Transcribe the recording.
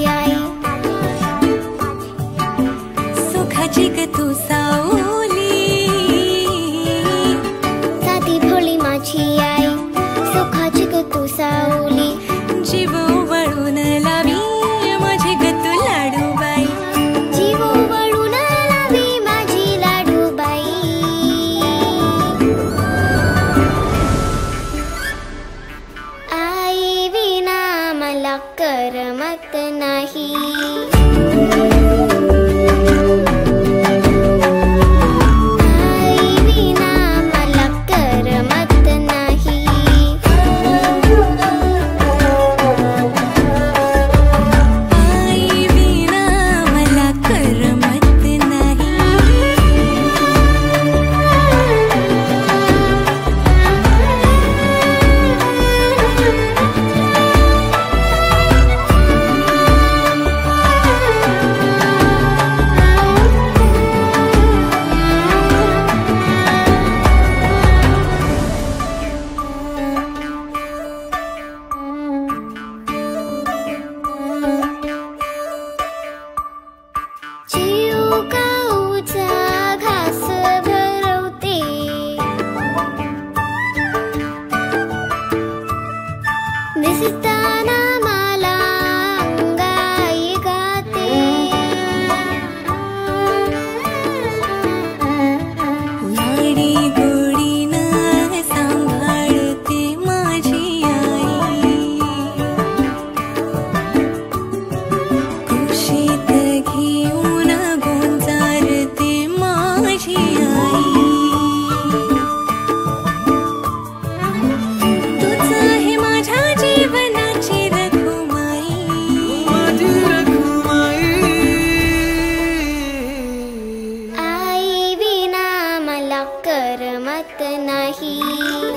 आई सुखाची ग तू सावली, साधी भोळी माझी आई सुखाची ग तू सावली, जीव वळून लावी माझी ग तू लाडूबाई, जीव वळून लावी माझी लाडूबाई, आई विना मला करमत नाही, दिसताना मला अंगाई गाते, लाडी गोडीनं सांभाळते माझी आई, कुशीत घेऊन गोंजारते माझी आई, करमत नाही।